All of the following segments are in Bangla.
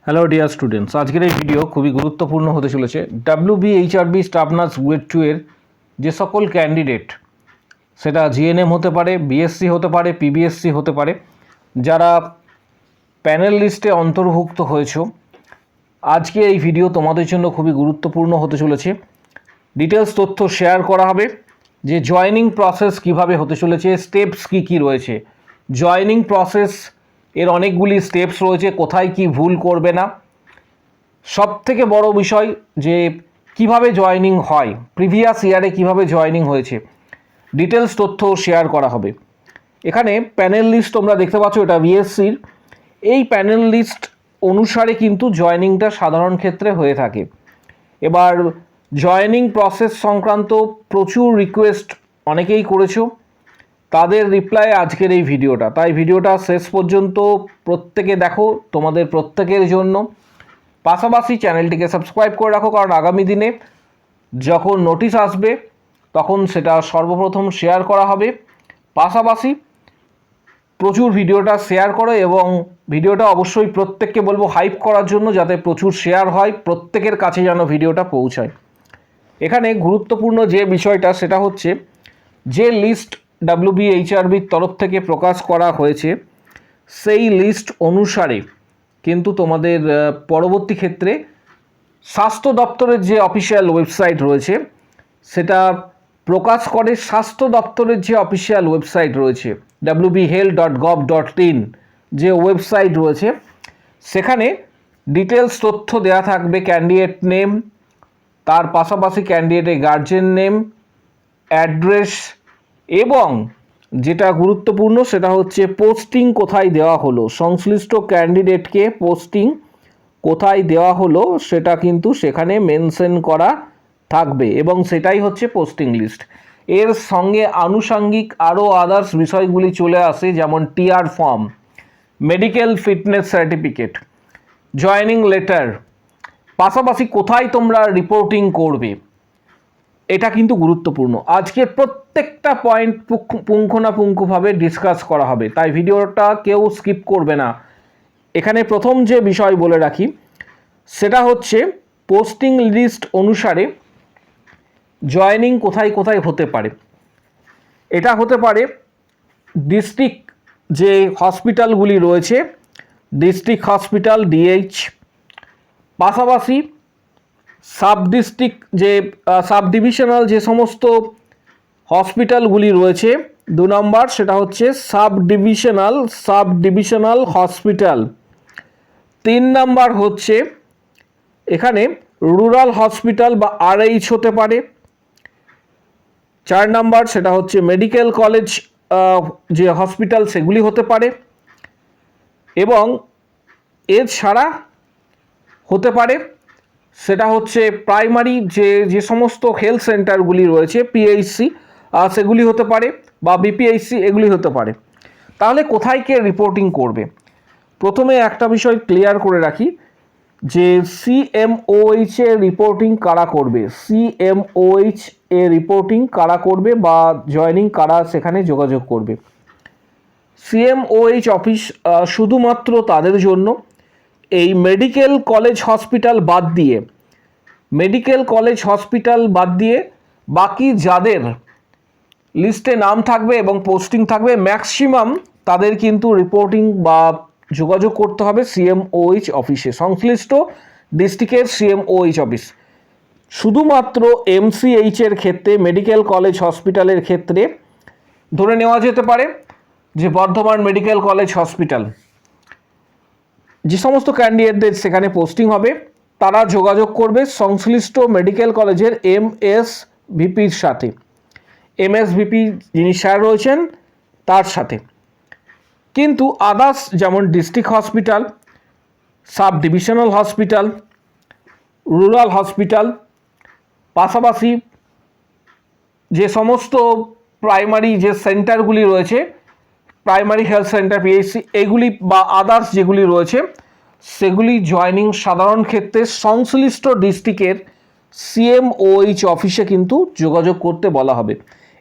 হ্যালো ডিয়ার স্টুডেন্টস, আজকের এই ভিডিও খুবই গুরুত্বপূর্ণ হতে চলেছে। WBHRB স্টাফ নার্স গ্রেড 2 এর যে সকল ক্যান্ডিডেট, সেটা জিএনএম হতে পারে, বিএসসি হতে পারে, পিবিএসসি হতে পারে, যারা প্যানেল লিস্টে অন্তর্ভুক্ত হয়েছ, আজকে এই ভিডিও তোমাদের জন্য খুবই গুরুত্বপূর্ণ হতে চলেছে। ডিটেলস তথ্য শেয়ার করা হবে যে জয়েনিং প্রসেস কিভাবে হতে চলেছে, স্টেপস কি কি রয়েছে। জয়েনিং প্রসেস এর অনেকগুলি স্টেপস রয়েছে, কোথায় কি ভুল করবে না। সবথেকে বড় বিষয় যে কিভাবে জয়েনিং হয়, প্রিভিয়াস ইয়ারে কিভাবে জয়েনিং হয়েছে, ডিটেলস তথ্য শেয়ার করা হবে। এখানে প্যানেল লিস্ট তোমরা দেখতে পাচ্ছ, এটা বিএসসির। এই প্যানেল লিস্ট অনুসারে কিন্তু জয়েনিংটা সাধারণ ক্ষেত্রে হয়ে থাকে। এবার জয়েনিং প্রসেস সংক্রান্ত প্রচুর রিকোয়েস্ট অনেকেই করেছো, তাদের রিপ্লাই আজকের এই ভিডিওটা। তাই ভিডিওটা শেষ পর্যন্ত প্রত্যেকে দেখো, তোমাদের প্রত্যেকের জন্য। পাশাপাশি চ্যানেলটিকে সাবস্ক্রাইব করে রাখো, কারণ আগামী দিনে যখন নোটিশ আসবে তখন সেটা সর্বপ্রথম শেয়ার করা হবে। পাশাপাশি প্রচুর ভিডিওটা শেয়ার করো, এবং ভিডিওটা অবশ্যই প্রত্যেককে বলবো হাইপ করার জন্য, যাতে প্রচুর শেয়ার হয়, প্রত্যেকের কাছে যেন ভিডিওটা পৌঁছায়। এখানে গুরুত্বপূর্ণ যে বিষয়টা সেটা হচ্ছে, যে লিস্ট WBHRBর তরফ থেকে প্রকাশ করা হয়েছে সেই লিস্ট অনুসারে কিন্তু তোমাদের পরবর্তী ক্ষেত্রে স্বাস্থ্য দপ্তরের যে অফিসিয়াল ওয়েবসাইট রয়েছে সেটা প্রকাশ করে। স্বাস্থ্য দপ্তরের যে অফিসিয়াল ওয়েবসাইট রয়েছে wbhealth.gov.in যে ওয়েবসাইট রয়েছে, সেখানে ডিটেলস তথ্য দেওয়া থাকবে। ক্যান্ডিডেট নেম, তার পাশাপাশি ক্যান্ডিডেটের গার্জেন নেম, অ্যাড্রেস, এবং যেটা গুরুত্বপূর্ণ সেটা হচ্ছে পোস্টিং কোথায় দেওয়া হলো, সংশ্লিষ্ট ক্যান্ডিডেটকে পোস্টিং কোথায় দেওয়া হলো সেটা কিন্তু সেখানে মেনশন করা থাকবে, এবং সেটাই হচ্ছে পোস্টিং লিস্ট। এর সঙ্গে আনুষঙ্গিক আরও আদার্স বিষয়গুলি চলে আসে, যেমন TR form, medical fitness certificate, joining letter, পাশাপাশি কোথায় তোমরা রিপোর্টিং করবে, এটা কিন্তু গুরুত্বপূর্ণ। আজকে প্রত্যেকটা পয়েন্ট পুঙ্খানুপুঙ্খভাবে ডিসকাস করা হবে, তাই ভিডিওটা কেউ স্কিপ করবে না। এখানে প্রথম যে বিষয় বলে রাখি সেটা হচ্ছে, পোস্টিং লিস্ট অনুসারে জয়েনিং কোথায় কোথায় হতে পারে। এটা হতে পারে ডিস্ট্রিক্ট যে হসপিটালগুলি রয়েছে, ডিস্ট্রিক্ট হসপিটাল DH, পাশাপাশি সাব ডিস্ট্রিক্ট যে সাব ডিভিশনাল যে সমস্ত হসপিটালগুলি রয়েছে, 2 নম্বর সেটা হচ্ছে সাব ডিভিশনাল হসপিটাল। 3 নম্বর হচ্ছে এখানে রুরাল হসপিটাল বা RH হতে পারে। 4 নম্বর সেটা হচ্ছে মেডিকেল কলেজ যে হসপিটাল সেগুলি হতে পারে, এবং এছাড়া হতে পারে সেটা হচ্ছে প্রাইমারি যে সমস্ত হেলথ সেন্টারগুলি রয়েছে, PHC সেগুলি হতে পারে, বা BPHC এগুলি হতে পারে। তাহলে কোথায় কে রিপোর্টিং করবে, প্রথমে একটা বিষয় ক্লিয়ার করে রাখি যে CMOH এ রিপোর্টিং কারা করবে, CMOH এ রিপোর্টিং কারা করবে বা জয়েনিং কারা সেখানে যোগাযোগ করবে। CMOH অফিস শুধুমাত্র তাদের জন্য, এই মেডিকেল কলেজ হসপিটাল বাদ দিয়ে বাকি যাদের লিস্টে নাম থাকবে এবং পোস্টিং থাকবে, ম্যাক্সিমাম তাদের কিন্তু রিপোর্টিং বা যোগাযোগ করতে হবে CMOH অফিসে, সংশ্লিষ্ট ডিস্ট্রিক্টের CMOH অফিস। শুধুমাত্র MCH এর ক্ষেত্রে, মেডিকেল কলেজ হসপিটালের ক্ষেত্রে ধরে নেওয়া যেতে পারে যে বর্ধমান মেডিকেল কলেজ হসপিটাল, যে সমস্ত ক্যান্ডিডেটদের সেখানে পোস্টিং হবে তারা যোগাযোগ করবে সংশ্লিষ্ট মেডিকেল কলেজের MSVPর সাথে, MSVP যিনি স্যার রয়েছেন তার সাথে। কিন্তু আদার্স যেমন district hospital, sub divisional hospital, rural hospital, পাশাপাশি যে সমস্ত প্রাইমারি যে সেন্টারগুলি রয়েছে, প্রাইমারি হেলথ সেন্টার PHC এগুলি বা আদার্স যেগুলি রয়েছে, সেগুলি জয়েনিং সাধারণ ক্ষেত্রে সংশ্লিষ্ট ডিস্ট্রিক্টের CMOH অফিসে কিন্তু যোগাযোগ করতে বলা হবে।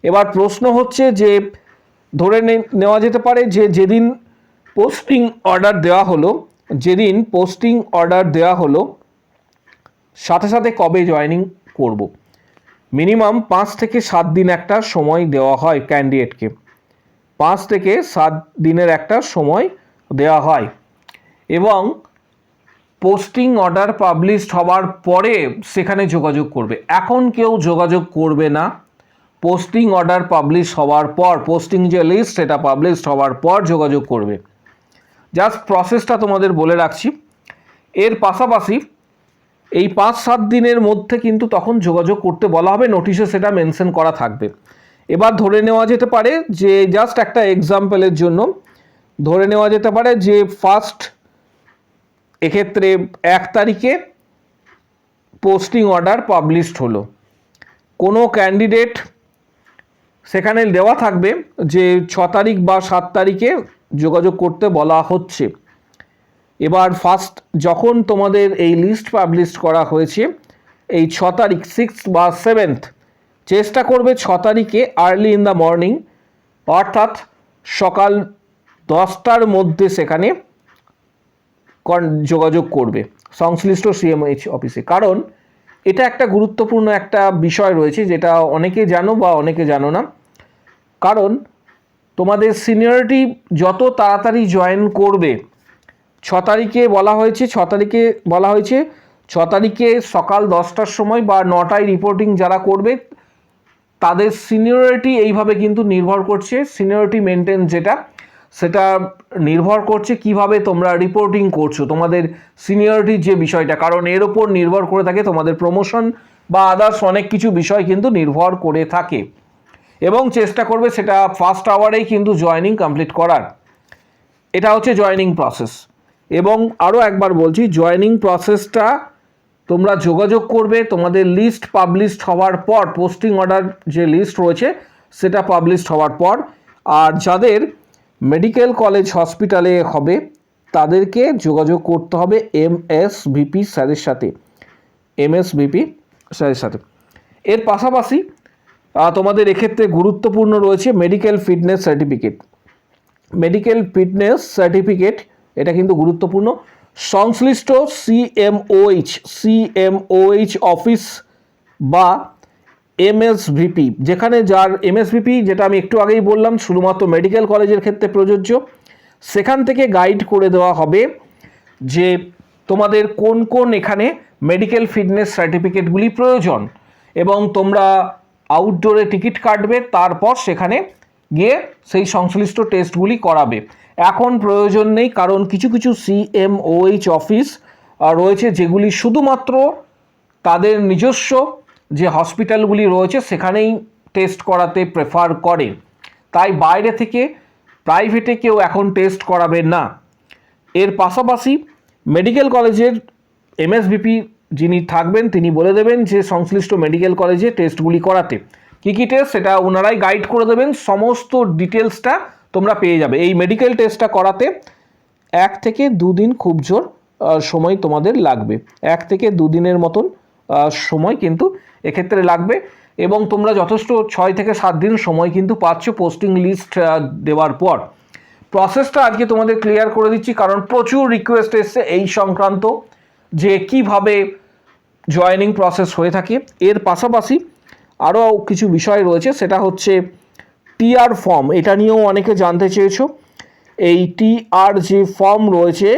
এবার প্রশ্ন হচ্ছে যে, ধরে নেওয়া যেতে পারে যে যেদিন পোস্টিং অর্ডার দেওয়া হলো যেদিন পোস্টিং অর্ডার দেওয়া হলো সাথে সাথে কবে জয়েনিং করব। মিনিমাম 5 থেকে 7 দিন একটা সময় দেওয়া হয় ক্যান্ডিডেটকে, 5 থেকে 7 দিনের একটা সময় দেওয়া হয় এবং পোস্টিং অর্ডার পাবলিশড হওয়ার পরে সেখানে যোগাযোগ করবে। এখন কেউ যোগাযোগ করবে না, পোস্টিং অর্ডার পাবলিশ হওয়ার পর, পোস্টিং যে লিস্ট সেটা পাবলিশড হওয়ার পর যোগাযোগ করবে। জাস্ট প্রসেসটা তোমাদের বলে রাখছি। এর পাশাপাশি এই 5-7 দিনের মধ্যে কিন্তু তখন যোগাযোগ করতে বলা হবে, নোটিশে সেটা মেনশন করা থাকবে। এবার ধরে নেওয়া যেতে পারে যে, জাস্ট একটা এক্সাম্পলের জন্য ধরে নেওয়া যেতে পারে যে ফার্স্ট এক্ষেত্রে 1 তারিখে পোস্টিং অর্ডার পাবলিশড হলো, কোনো ক্যান্ডিডেট সেখানে দেওয়া থাকবে যে 6 তারিখ বা 7 তারিখে যোগাযোগ করতে বলা হচ্ছে। এবার ফার্স্ট যখন তোমাদের এই লিস্ট পাবলিশ করা হয়েছে এই 6 তারিখ 6 বা 7th, চেষ্টা করবে 6 তারিখে আর্লি ইন দ্য মর্নিং অর্থাৎ সকাল 10টার মধ্যে সেখানে যোগাযোগ করবে সংশ্লিষ্ট সিএমএইচ অফিসে। কারণ এটা একটা গুরুত্বপূর্ণ একটা বিষয় রয়েছে যেটা অনেকে জানো বা অনেকে জানো না। কারণ তোমাদের সিনিয়রিটি যত তাড়াতাড়ি জয়েন করবে, 6 তারিখে বলা হয়েছে 6 তারিখে সকাল 10টার সময় বা 9টায় রিপোর্টিং যারা করবে তাদের সিনিয়রিটি এইভাবে কিন্তু নির্ভর করছে, সিনিয়রিটি মেনটেন যেটা সেটা নির্ভর করছে কিভাবে তোমরা রিপোর্টিং করছো, তোমাদের সিনিয়রিটির যে বিষয়টা, কারণ এর ওপর নির্ভর করে থাকে তোমাদের প্রমোশন বা আদার্স অনেক কিছু বিষয় কিন্তু নির্ভর করে থাকে। এবং চেষ্টা করবে সেটা ফার্স্ট আওয়ারেই কিন্তু জয়েনিং কমপ্লিট করার। এটা হচ্ছে জয়েনিং প্রসেস। এবং আরও একবার বলছি, জয়েনিং প্রসেসটা তোমরা যোগাযোগ করবে তোমাদের লিস্ট পাবলিশড হওয়ার পর, পোস্টিং অর্ডার যে লিস্ট রয়েছে সেটা পাবলিশড হওয়ার পর। আর যাদের মেডিকেল কলেজ হসপিটালে হবে তাদেরকে যোগাযোগ করতে হবে এমএসভিপি স্যারের সাথে, এমএসভিপি স্যারের সাথে। এর পাশাপাশি তোমাদের এক্ষেত্রে গুরুত্বপূর্ণ রয়েছে medical fitness certificate. Medical fitness certificate এটা কিন্তু গুরুত্বপূর্ণ। সংশ্লিষ্ট সিএমওএইচ অফিস বা এমএসভিপি, যেখানে যার এমএসভিপি যেটা আমি একটু আগেই বললাম শুধুমাত্র মেডিকেল কলেজের ক্ষেত্রে প্রযোজ্য, সেখান থেকে গাইড করে দেওয়া হবে যে তোমাদের কোন কোন এখানে মেডিকেল ফিটনেস সার্টিফিকেটগুলি প্রয়োজন এবং তোমরা আউটডোরে টিকিট কাটবে, তারপর সেখানে গিয়ে সেই সংশ্লিষ্ট টেস্টগুলি করাবে। এখন প্রয়োজন নেই, কারণ কিছু কিছু সিএমওএইচ অফিস রয়েছে যেগুলি শুধুমাত্র তাদের নিজস্ব যে হসপিটালগুলি রয়েছে সেখানেই টেস্ট করাতে প্রেফার করে, তাই বাইরে থেকে প্রাইভেটে কেউ এখন টেস্ট করাবে না। এর পাশাপাশি মেডিকেল কলেজের এমএসভিপি যিনি থাকবেন তিনি বলে দেবেন যে সংশ্লিষ্ট মেডিকেল কলেজে টেস্টগুলি করাতে কী কী টেস্ট সেটা ওনারাই গাইড করে দেবেন, সমস্ত ডিটেলসটা তোমরা পেয়ে যাবে। এই মেডিকেল টেস্টটা করাতে 1 থেকে 2 দিন খুব জোর সময় তোমাদের লাগবে, 1 থেকে 2 দিনের মতন সময় কিন্তু এক্ষেত্রে লাগবে এবং তোমরা যথেষ্ট 6 থেকে 7 দিন সময় কিন্তু পাচ্ছ পোস্টিং লিস্ট দেওয়ার পর। প্রসেসটা আজকে তোমাদের ক্লিয়ার করে দিচ্ছি কারণ প্রচুর রিকোয়েস্ট এসছে এই সংক্রান্ত যে কিভাবে জয়েনিং প্রসেস হয়ে থাকে। এর পাশাপাশি আরও কিছু বিষয় রয়েছে, সেটা হচ্ছে টিআর ফর্ম, এটা নিয়েও অনেকে জানতে চেয়েছো। এই টিআর যে ফর্ম রয়েছে,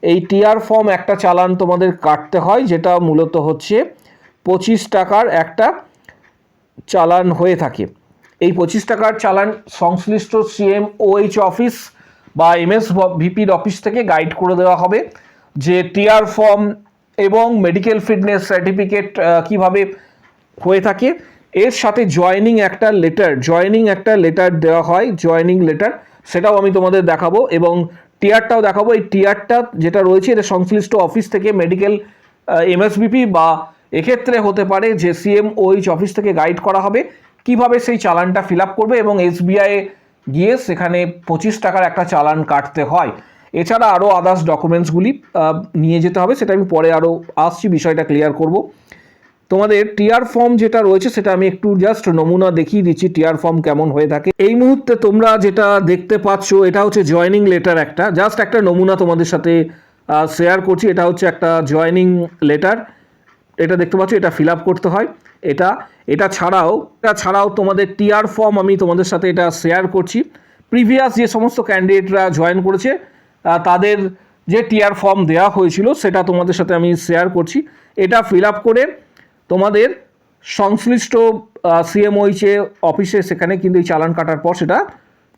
এই টিআর ফর্ম একটা চালান তোমাদের কাটতে হয়, যেটা মূলত হচ্ছে 25 টাকার একটা চালান হয়ে থাকে। এই 25 টাকার চালান সংশ্লিষ্ট সিএমওএইচ অফিস বা এমএসভিপির অফিস থেকে গাইড করে দেওয়া হবে যে টিআর ফর্ম এবং মেডিকেল ফিটনেস সার্টিফিকেট কিভাবে হয়ে থাকে। এর সাথে জয়েনিং একটা লেটার দেওয়া হয়, জয়েনিং লেটার, সেটাও আমি তোমাদের দেখাবো এবং টিআরটাও দেখাবো। এই টিআরটা যেটা রয়েছে এটা সংশ্লিষ্ট অফিস থেকে মেডিকেল এমএসভিপি বা এক্ষেত্রে হতে পারে যে সিএমওএইচ অফিস থেকে গাইড করা হবে কিভাবে সেই চালানটা ফিল আপ করবে এবং এসবিআই গিয়ে সেখানে 25 টাকার একটা চালান কাটতে হয়। এছাড়া আরও আদার্স ডকুমেন্টসগুলি নিয়ে যেতে হবে, সেটা আমি পরে আরও আসছি, বিষয়টা ক্লিয়ার করব। তোমাদের টিআর ফর্ম যেটা রয়েছে সেটা আমি একটু জাস্ট নমুনা দেখিয়ে দিচ্ছি টিআর ফর্ম কেমন হয়ে থাকে। এই মুহূর্তে তোমরা যেটা দেখতে পাচ্ছ এটা হচ্ছে জয়েনিং লেটার, একটা জাস্ট একটা নমুনা তোমাদের সাথে শেয়ার করছি। এটা হচ্ছে একটা জয়েনিং লেটার, এটা দেখতে পাচ্ছ, এটা ফিল আপ করতে হয়। এটা ছাড়াও তোমাদের টিআর ফর্ম আমি তোমাদের সাথে এটা শেয়ার করছি। প্রিভিয়াস যে সমস্ত ক্যান্ডিডেটরা জয়েন করেছে তাদের যে টিআর ফর্ম দেওয়া হয়েছিল সেটা তোমাদের সাথে আমি শেয়ার করছি। এটা ফিল আপ করে তোমাদের সংশ্লিষ্ট সিএমওইচে অফিসে সেখানে কিন্তু এই চালান কাটার পর সেটা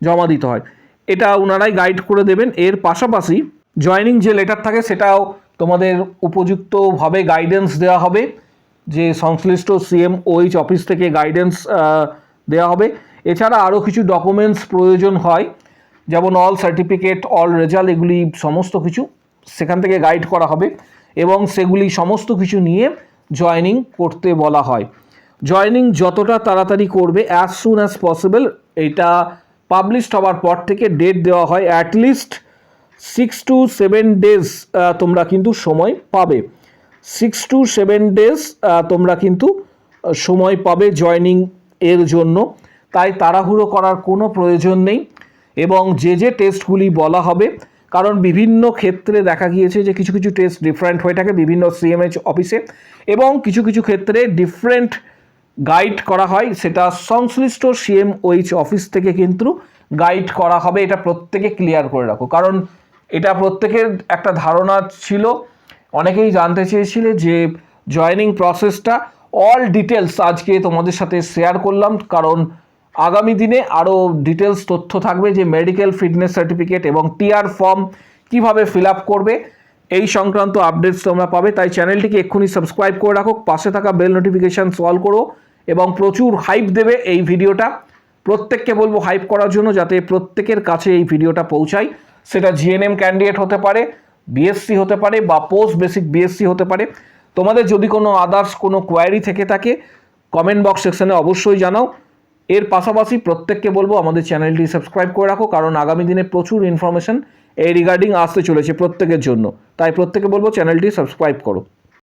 জমা দিতে হয়। এটা ওনারাই গাইড করে দেবেন। এর পাশাপাশি জয়েনিং যে লেটার থাকে সেটাও তোমাদের উপযুক্তভাবে গাইডেন্স দেওয়া হবে, যে সংশ্লিষ্ট সিএমওইচ অফিস থেকে গাইডেন্স দেওয়া হবে। এছাড়া আরও কিছু ডকুমেন্টস প্রয়োজন হয়, যেমন অল সার্টিফিকেট, অল রেজাল্ট, এগুলি সমস্ত কিছু সেখান থেকে গাইড করা হবে এবং সেগুলি সমস্ত কিছু নিয়ে জয়েনিং করতে বলা হয়। জয়েনিং যতটা তাড়াতাড়ি করবে, অ্যাজ সুন অ্যাজ পসিবল, এটা পাবলিশড হওয়ার পর থেকে ডেট দেওয়া হয়, অ্যাটলিস্ট 6 to 7 days তোমরা কিন্তু সময় পাবে। 6 to 7 days তোমরা কিন্তু সময় পাবে জয়েনিং এর জন্য। তাই তাড়াহুড়ো করার কোনো প্রয়োজন নেই। এবং যে টেস্টগুলি বলা হবে, কারণ বিভিন্ন ক্ষেত্রে দেখা গিয়েছে যে কিছু কিছু টেস্ট ডিফারেন্ট হয়ে থাকে বিভিন্ন সিএমএইচ অফিসে, এবং কিছু কিছু ক্ষেত্রে ডিফারেন্ট গাইড করা হয়, সেটা সংশ্লিষ্ট সিএমওইচ অফিস থেকে কিন্তু গাইড করা হবে। এটা প্রত্যেকে ক্লিয়ার করে রাখো, কারণ এটা প্রত্যেকের একটা ধারণা ছিল। অনেকেই জানতে চেয়েছিলে যে জয়েনিং প্রসেসটা, অল ডিটেলস আজকে তোমাদের সাথে শেয়ার করলাম, কারণ আগামী দিনে আরও ডিটেলস তথ্য থাকবে, যে মেডিকেল ফিটনেস সার্টিফিকেট এবং টিআর ফর্ম কীভাবে ফিল আপ করবে, এই সংক্রান্ত আপডেটস তোমরা পাবে। তাই চ্যানেলটিকে এক্ষুনি সাবস্ক্রাইব করে রাখো, পাশে থাকা বেল নোটিফিকেশান অল করো এবং প্রচুর হাইপ দেবে এই ভিডিওটা। প্রত্যেককে বলবো হাইপ করার জন্য, যাতে প্রত্যেকের কাছে এই ভিডিওটা পৌঁছায়। সেটা জিএনএম ক্যান্ডিডেট হতে পারে, বিএসসি হতে পারে, বা পোস্ট বেসিক বিএসসি হতে পারে। তোমাদের যদি কোনো আদার্স কোনো কোয়ারি থেকে থাকে কমেন্ট বক্স সেকশনে অবশ্যই জানাও। এর পাশাপাশি প্রত্যেককে বলবো আমাদের চ্যানেলটি সাবস্ক্রাইব করে রাখো, কারণ আগামী দিনে প্রচুর ইনফরমেশন এই রিগার্ডিং আসতে চলেছে প্রত্যেকের জন্য। তাই প্রত্যেকে বলবো চ্যানেলটি সাবস্ক্রাইব করো।